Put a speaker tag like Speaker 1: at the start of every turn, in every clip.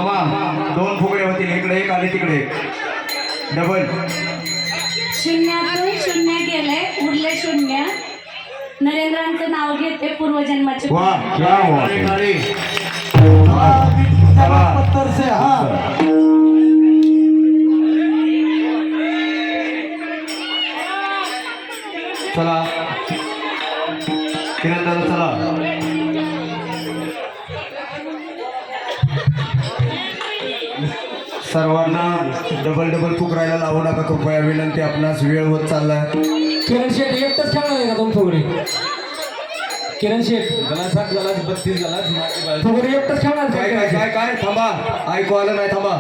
Speaker 1: मामा 2 फुगडे होतील, इकडे एक आणि तिकडे एक. डबल.
Speaker 2: शून्यातून शून्य गेले, उरले शून्य. नरेंद्रांचं नाव घेते पूर्वजन्माचे.
Speaker 1: वाह क्या बात है.
Speaker 3: पत्थर से हाँ
Speaker 1: चला किरण दादा चला. सर्वांना डबल डबल फुकरायला लावू नका कृपया विनंती. आपणास वेळ होत चाललाय.
Speaker 3: किरण शेठ एकटाच खेळणार आहे का दोन फुगडी? किरण शेठ
Speaker 4: गलास 7 गलास 32 गलास माझी बाजू
Speaker 3: फुगडी एकटाच खेळणार
Speaker 1: काय काय काय काय थांबा, ऐकू आलं नाही. थांबा,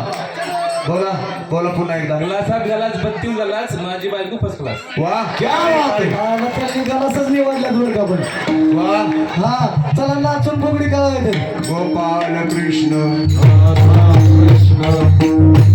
Speaker 1: बोला बोला पुन्हा एकदा.
Speaker 4: गलास 7 गलास 32 गलास माझी बायको फर्स्ट क्लास.
Speaker 1: वाह क्या बात है.
Speaker 3: त्यांनी गलासच निवडला बरं का पण.
Speaker 1: वाह.
Speaker 3: हा चला नाचून फुगडी करायचं.
Speaker 1: गोपाल कृष्ण
Speaker 3: कृष्ण